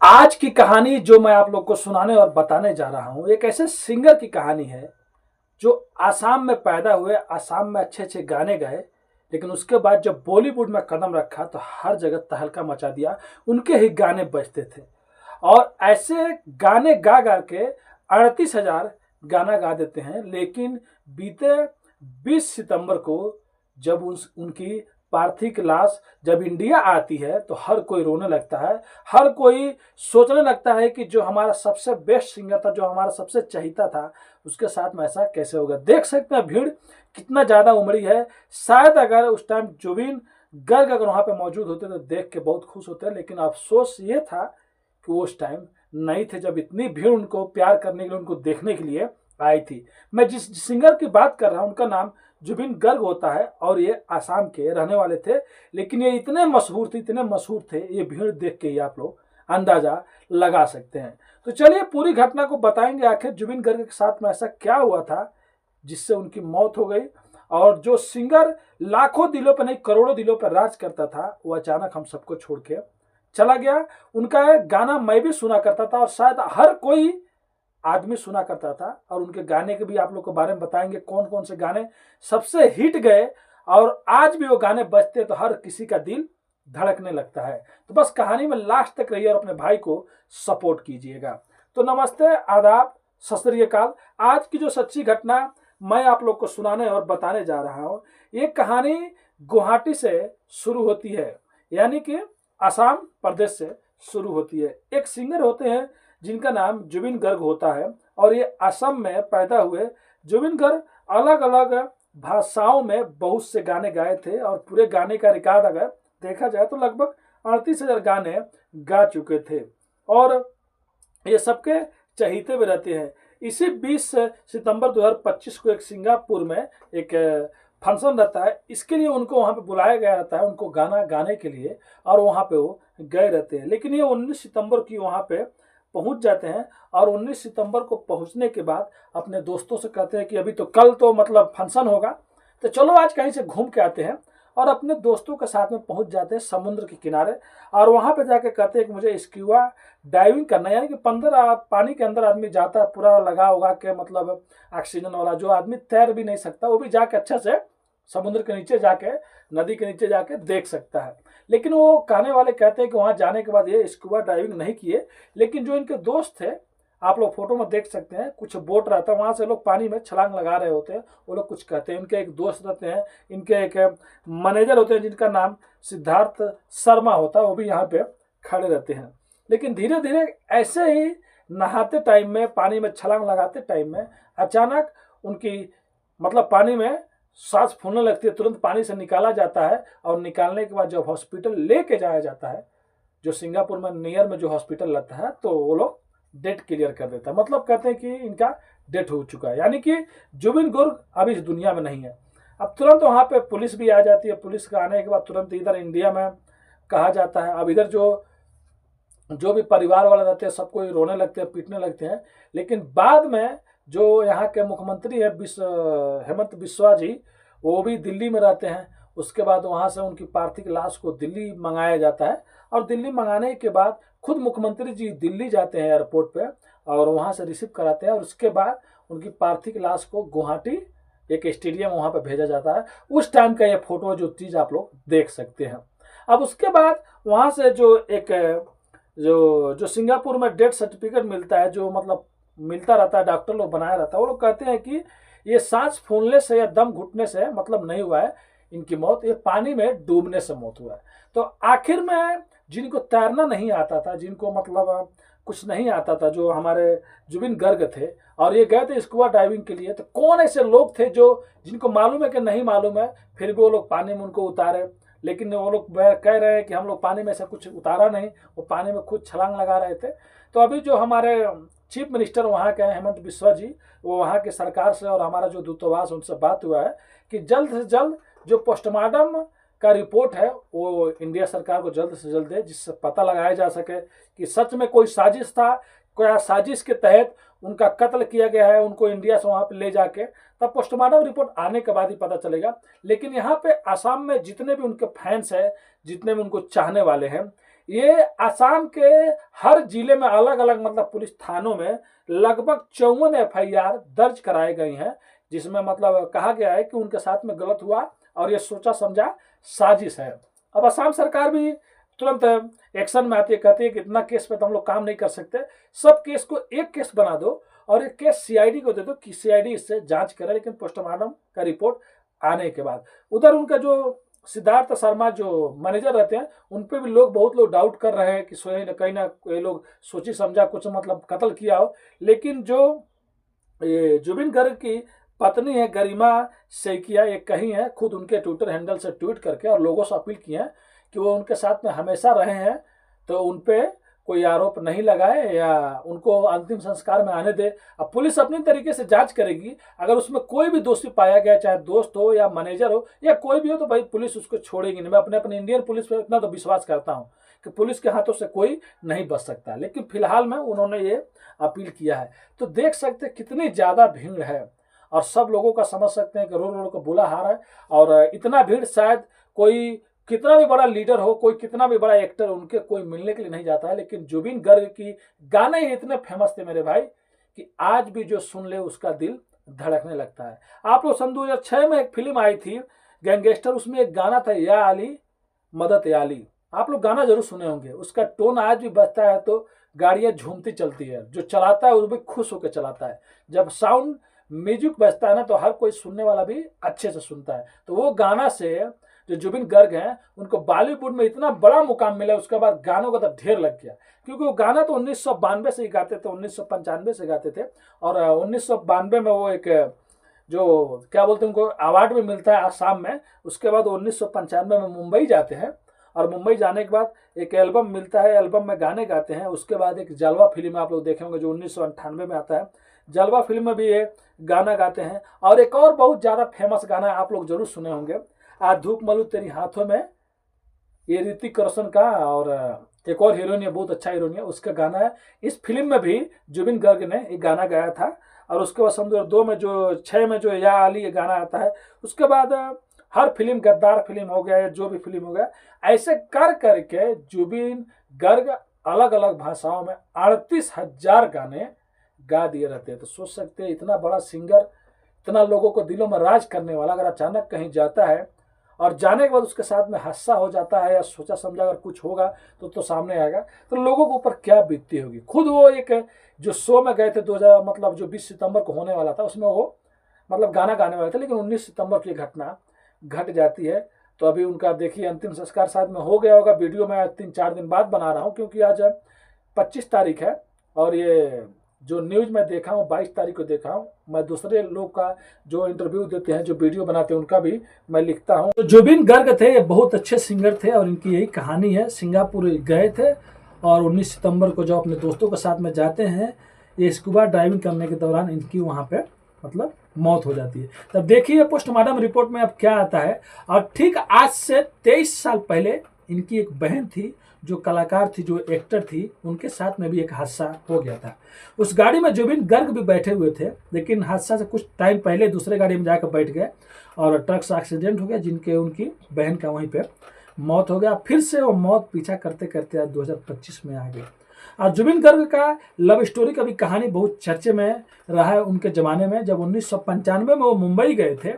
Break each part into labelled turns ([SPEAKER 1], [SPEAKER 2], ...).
[SPEAKER 1] आज की कहानी जो मैं आप लोग को सुनाने और बताने जा रहा हूँ एक ऐसे सिंगर की कहानी है जो आसाम में पैदा हुए, आसाम में अच्छे अच्छे गाने गाए, लेकिन उसके बाद जब बॉलीवुड में कदम रखा तो हर जगह तहलका मचा दिया। उनके ही गाने बजते थे और ऐसे गाने गा गा के 38,000 गाना गा देते हैं। लेकिन बीते 20 सितंबर को जब उनकी पार्थिव लाश जब इंडिया आती है तो हर कोई रोने लगता है। हर कोई सोचने लगता है कि जो हमारा सबसे बेस्ट सिंगर था, जो हमारा सबसे चहीता था, उसके साथ में ऐसा कैसे होगा। देख सकते हैं भीड़ कितना ज़्यादा उमड़ी है। शायद अगर उस टाइम जुबिन गर्ग अगर वहाँ पे मौजूद होते तो देख के बहुत खुश होते, लेकिन अफसोस ये था कि वो उस टाइम नहीं थे जब इतनी भीड़ उनको प्यार करने के लिए, उनको देखने के लिए आई थी। मैं जिस सिंगर की बात कर रहा हूँ उनका नाम जुबिन गर्ग होता है और ये आसाम के रहने वाले थे। लेकिन ये इतने मशहूर थे, इतने मशहूर थे, ये भीड़ देख के ही आप लोग अंदाजा लगा सकते हैं। तो चलिए पूरी घटना को बताएंगे, आखिर जुबिन गर्ग के साथ में ऐसा क्या हुआ था जिससे उनकी मौत हो गई। और जो सिंगर लाखों दिलों पर नहीं करोड़ों दिलों पर राज करता था वो अचानक हम सबको छोड़ के चला गया। उनका एक गाना मैं भी सुना करता था और शायद हर कोई आदमी सुना करता था। और उनके गाने के भी आप लोग को बारे में बताएंगे कौन कौन से गाने सबसे हिट गए और आज भी वो गाने बजते तो हर किसी का दिल धड़कने लगता है। तो बस कहानी में लास्ट तक रहिए और अपने भाई को सपोर्ट कीजिएगा। तो नमस्ते, आदाब, सत श्री अकाल। आज की जो सच्ची घटना मैं आप लोग को सुनाने और बताने जा रहा हूँ, ये कहानी गुवाहाटी से शुरू होती है, यानी कि असम प्रदेश से शुरू होती है। एक सिंगर होते हैं जिनका नाम जुबिन गर्ग होता है और ये असम में पैदा हुए। जुबिन गर्ग अलग अलग भाषाओं में बहुत से गाने गाए थे और पूरे गाने का रिकॉर्ड अगर देखा जाए तो लगभग 38,000 गाने गा चुके थे और ये सबके चहीते भी रहते हैं। इसी 20 सितंबर 2025 को एक सिंगापुर में एक फंक्शन रहता है, इसके लिए उनको वहाँ पे बुलाया गया रहता है उनको गाना गाने के लिए, और वहाँ पे वो गए रहते हैं। लेकिन ये 19 सितंबर की वहाँ पे पहुँच जाते हैं और 19 सितंबर को पहुँचने के बाद अपने दोस्तों से कहते हैं कि अभी तो कल तो मतलब फंक्शन होगा, तो चलो आज कहीं से घूम के आते हैं। और अपने दोस्तों के साथ में पहुंच जाते हैं समुद्र के किनारे और वहां पे जाके कहते हैं कि मुझे स्क्यूबा डाइविंग करना है। यानी कि 15 पानी के अंदर आदमी जाता है पूरा लगा होगा के मतलब ऑक्सीजन वाला, जो आदमी तैर भी नहीं सकता वो भी जाके अच्छे से समुद्र के नीचे जाके, नदी के नीचे जाके देख सकता है। लेकिन वो कहने वाले कहते हैं कि वहां जाने के बाद ये स्क्यूबा डाइविंग नहीं किए। लेकिन जो इनके दोस्त थे, आप लोग फोटो में देख सकते हैं, कुछ बोट रहता है, वहां से लोग पानी में छलांग लगा रहे होते हैं, वो लोग कुछ कहते हैं। इनके एक दोस्त रहते हैं, इनके एक मैनेजर होते हैं जिनका नाम सिद्धार्थ शर्मा होता है, वो भी यहाँ पे खड़े रहते हैं। लेकिन धीरे धीरे ऐसे ही नहाते टाइम में, पानी में छलांग लगाते टाइम में अचानक उनकी मतलब पानी में सांस फूलने लगती है। तुरंत पानी से निकाला जाता है और निकालने के बाद जब हॉस्पिटल लेके जाया जाता है, जो सिंगापुर में नियर में जो हॉस्पिटल लगता है, तो वो लोग डेट क्लियर कर देता है। मतलब कहते हैं कि इनका डेथ हो चुका है, यानी कि जुबिन गुर्ग अभी इस दुनिया में नहीं है। अब तुरंत वहाँ पे पुलिस भी आ जाती है। पुलिस का आने के बाद तुरंत इधर इंडिया में कहा जाता है। अब इधर जो जो भी परिवार वाले रहते हैं सबको रोने लगते हैं, पीटने लगते हैं। लेकिन बाद में जो यहाँ के मुख्यमंत्री है हेमंत बिस्वा जी, वो भी दिल्ली में रहते हैं। उसके बाद वहाँ से उनकी पार्थिव लाश को दिल्ली मंगाया जाता है और दिल्ली मंगाने के बाद खुद मुख्यमंत्री जी दिल्ली जाते हैं एयरपोर्ट पे और वहाँ से रिसीव कराते हैं। और उसके बाद उनकी पार्थिव लाश को गुवाहाटी एक स्टेडियम वहाँ पे भेजा जाता है। उस टाइम का ये फोटो जो चीज़ आप लोग देख सकते हैं। अब उसके बाद वहाँ से जो एक जो जो सिंगापुर में डेथ सर्टिफिकेट मिलता है, जो मतलब मिलता रहता है, डॉक्टर लोग बनाया रहता है, वो लोग कहते हैं कि ये सांस फूलने से या दम घुटने से मतलब नहीं हुआ है इनकी मौत, ये पानी में डूबने से मौत हुआ है। तो आखिर में जिनको तैरना नहीं आता था, जिनको मतलब कुछ नहीं आता था, जो हमारे जुबिन गर्ग थे और ये गए थे स्कूबा डाइविंग के लिए, तो कौन ऐसे लोग थे जो जिनको मालूम है कि नहीं मालूम है, फिर भी वो लोग पानी में उनको उतारे। लेकिन वो लोग कह रहे हैं कि हम लोग पानी में से कुछ उतारा नहीं, वो पानी में खुद छलांग लगा रहे थे। तो अभी जो हमारे चीफ मिनिस्टर वहाँ के हैं हेमंत बिस्वा जी, वो वहाँ के सरकार से और हमारा जो दूतावास उनसे बात हुआ है कि जल्द से जल्द जो पोस्टमार्टम का रिपोर्ट है वो इंडिया सरकार को जल्द से जल्द दे, जिससे पता लगाया जा सके कि सच में कोई साजिश था, कोई साजिश के तहत उनका कत्ल किया गया है, उनको इंडिया से वहाँ पे ले जाके। तब पोस्टमार्टम रिपोर्ट आने के बाद ही पता चलेगा। लेकिन यहाँ पे आसाम में जितने भी उनके फैंस हैं, जितने भी उनको चाहने वाले हैं, ये आसाम के हर जिले में अलग अलग मतलब पुलिस थानों में लगभग 54 FIR दर्ज कराए गए हैं, जिसमें मतलब कहा गया है कि उनके साथ में गलत हुआ और ये सोचा समझा साजिश है। अब असम सरकार भी तुरंत एक्शन में आती है, कहती है कि इतना केस पे तो हम लोग काम नहीं कर सकते, सब केस को एक केस बना दो और एक केस CID को दे दो कि CID इससे जांच करे, लेकिन पोस्टमार्टम का रिपोर्ट आने के बाद। उधर उनका जो सिद्धार्थ शर्मा जो मैनेजर रहते हैं, उन पे भी बहुत लोग डाउट कर रहे हैं कि कहीं ना ये लोग सोची समझा कुछ मतलब कत्ल किया हो। लेकिन जो ये जुबिन गर्ग की पत्नी है गरिमा सैकिया, ये कही है खुद उनके ट्विटर हैंडल से ट्वीट करके और लोगों से अपील की है कि वो उनके साथ में हमेशा रहे हैं, तो उन पे कोई आरोप नहीं लगाए या उनको अंतिम संस्कार में आने दे। अब पुलिस अपनी तरीके से जांच करेगी, अगर उसमें कोई भी दोषी पाया गया, चाहे दोस्त हो या मैनेजर हो या कोई भी हो, तो भाई पुलिस उसको छोड़ेगी नहीं। मैं अपने इंडियन पुलिस पे इतना तो विश्वास करता हूँ कि पुलिस के हाथों से कोई नहीं बच सकता। लेकिन फिलहाल में उन्होंने ये अपील किया है, तो देख सकते कितनी ज़्यादा भीड़ है और सब लोगों का समझ सकते हैं कि रो रो को बुला हार है। और इतना भीड़ शायद कोई कितना भी बड़ा लीडर हो, कोई कितना भी बड़ा एक्टर, उनके कोई मिलने के लिए नहीं जाता है। लेकिन जुबिन गर्ग की गाने ही इतने फेमस थे मेरे भाई कि आज भी जो सुन ले उसका दिल धड़कने लगता है। आप लोग सन 2006 में एक फिल्म आई थी गैंगस्टर, उसमें एक गाना था या अली मदद या अली, आप लोग गाना जरूर सुने होंगे। उसका टोन आज भी बजता है तो गाड़ियां झूमती चलती है, जो चलाता है वो भी खुश होकर चलाता है। जब साउंड म्यूजिक बजता है ना तो हर कोई सुनने वाला भी अच्छे से सुनता है। तो वो गाना से जो जुबिन गर्ग हैं उनको बॉलीवुड में इतना बड़ा मुकाम मिला, उसके बाद गानों का तो ढेर लग गया, क्योंकि वो गाना तो 1992 से ही गाते थे, 1995 से गाते थे। और 1992 में वो एक जो क्या बोलते हैं उनको अवार्ड भी मिलता है आसाम में। उसके बाद 1995 में मुंबई जाते हैं और मुंबई जाने के बाद एक एल्बम मिलता है, एल्बम में गाने गाते हैं। उसके बाद एक जलवा फिल्म आप लोग देखे होंगे जो 1998 में आता है, जलवा फिल्म में भी ये गाना गाते हैं। और एक और बहुत ज़्यादा फेमस गाना आप लोग जरूर सुने होंगे, आज धूप मलू तेरी हाथों में, ये ऋतिक रोशन का और एक और हीरोइन है, बहुत अच्छा हीरोइन है, उसका गाना है। इस फिल्म में भी जुबिन गर्ग ने एक गाना गाया था। और उसके बाद सन 2002 में जो 6 में जो या अली ये गाना आता है। उसके बाद हर फिल्म, गद्दार फिल्म हो गया या जो भी फिल्म हो गया, ऐसे कर करके जुबिन गर्ग अलग अलग भाषाओं में 38,000 गाने गा दिए रहते हैं। तो सोच सकते हैं इतना बड़ा सिंगर, इतना लोगों को दिलों में राज करने वाला, अगर अचानक कहीं जाता है और जाने के बाद उसके साथ में हादसा हो जाता है या सोचा समझा अगर कुछ होगा तो सामने आएगा, तो लोगों के ऊपर क्या बीतती होगी। खुद वो एक जो शो में गए थे 2000 मतलब जो 20 सितंबर को होने वाला था, उसमें वो मतलब गाना गाने वाले थे, लेकिन 19 सितंबर की घटना घट जाती है। तो अभी उनका देखिए अंतिम संस्कार शायद में हो गया होगा। वीडियो मैं 3-4 दिन बाद बना रहा हूँ, क्योंकि आज 25 तारीख है और ये जो न्यूज़ मैं देखा हूँ 22 तारीख को देखा हूँ। मैं दूसरे लोग का जो इंटरव्यू देते हैं, जो वीडियो बनाते हैं, उनका भी मैं लिखता हूँ। तो जुबिन गर्ग थे, ये बहुत अच्छे सिंगर थे और इनकी यही कहानी है। सिंगापुर गए थे और 19 सितंबर को जब अपने दोस्तों के साथ में जाते हैं, ये स्कूबा ड्राइविंग करने के दौरान इनकी वहाँ पे मतलब मौत हो जाती है। तब देखिए पोस्टमार्टम रिपोर्ट में अब क्या आता है। और ठीक आज से 23 साल पहले इनकी एक बहन थी जो कलाकार थी, जो एक्टर थी, उनके साथ में भी एक हादसा हो गया था। उस गाड़ी में जुबिन गर्ग भी बैठे हुए थे, लेकिन हादसा से कुछ टाइम पहले दूसरे गाड़ी में जाकर बैठ गए और ट्रक से एक्सीडेंट हो गया, जिनके उनकी बहन का वहीं पे मौत हो गया। फिर से वो मौत पीछा करते करते आज 2025 में आ गई। और जुबिन गर्ग का लव स्टोरी का भी कहानी बहुत चर्चे में रहा है उनके ज़माने में। जब 1995 में वो मुंबई गए थे,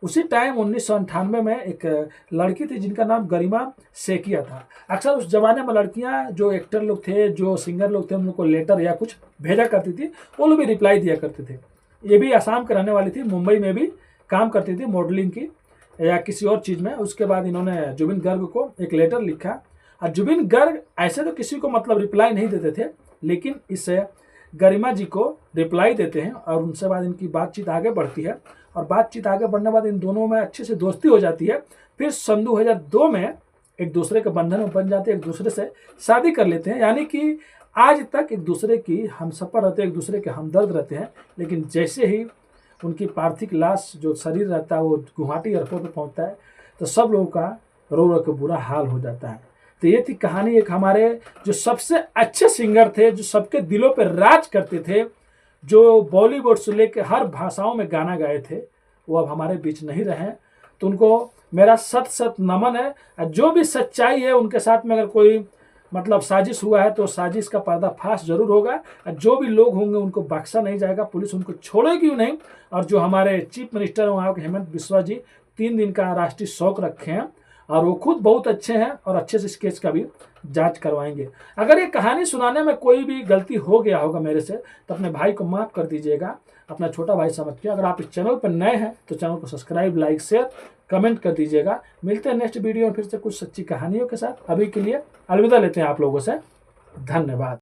[SPEAKER 1] उसी टाइम 1998 में एक लड़की थी जिनका नाम गरिमा सैकिया था। अक्सर उस जमाने में लड़कियां जो एक्टर लोग थे, जो सिंगर लोग थे, उन लोग को लेटर या कुछ भेजा करती थी, वो लोग भी रिप्लाई दिया करते थे। ये भी आसाम के रहने वाली थी, मुंबई में भी काम करती थी मॉडलिंग की या किसी और चीज़ में। उसके बाद इन्होंने जुबिन गर्ग को एक लेटर लिखा और जुबिन गर्ग ऐसे तो किसी को मतलब रिप्लाई नहीं देते थे, लेकिन इससे गरिमा जी को रिप्लाई देते हैं और उनसे बाद इनकी बातचीत आगे बढ़ती है। और बातचीत आगे बढ़ने के बाद इन दोनों में अच्छे से दोस्ती हो जाती है। फिर सन 2002 में एक दूसरे के बंधन में बन जाते हैं, एक दूसरे से शादी कर लेते हैं। यानी कि आज तक एक दूसरे की हमसफर रहते हैं, एक दूसरे के हमदर्द रहते हैं। लेकिन जैसे ही उनकी पार्थिव लाश जो शरीर रहता है वो गुवाहाटी एयरपोर्ट पर पहुँचता है, तो सब लोगों का रो रो के बुरा हाल हो जाता है। तो ये थी कहानी एक हमारे जो सबसे अच्छे सिंगर थे, जो सबके दिलों पर राज करते थे, जो बॉलीवुड से लेकर हर भाषाओं में गाना गाए थे, वो अब हमारे बीच नहीं रहे। तो उनको मेरा सत सत नमन है। जो भी सच्चाई है उनके साथ में अगर कोई मतलब साजिश हुआ है तो साजिश का पर्दाफाश जरूर होगा। और जो भी लोग होंगे उनको बख्शा नहीं जाएगा, पुलिस उनको छोड़ेगी नहीं। और जो हमारे चीफ मिनिस्टर हैं वहाँ के हेमंत बिस्वा जी 3 दिन का राष्ट्रीय शौक रखे हैं और वो खुद बहुत अच्छे हैं और अच्छे से इस केस का भी जांच करवाएंगे। अगर ये कहानी सुनाने में कोई भी गलती हो गया होगा मेरे से तो अपने भाई को माफ़ कर दीजिएगा, अपना छोटा भाई समझ के। अगर आप इस चैनल पर नए हैं तो चैनल को सब्सक्राइब, लाइक, शेयर, कमेंट कर दीजिएगा। मिलते हैं नेक्स्ट वीडियो में फिर से कुछ सच्ची कहानियों के साथ। अभी के लिए अलविदा लेते हैं आप लोगों से। धन्यवाद।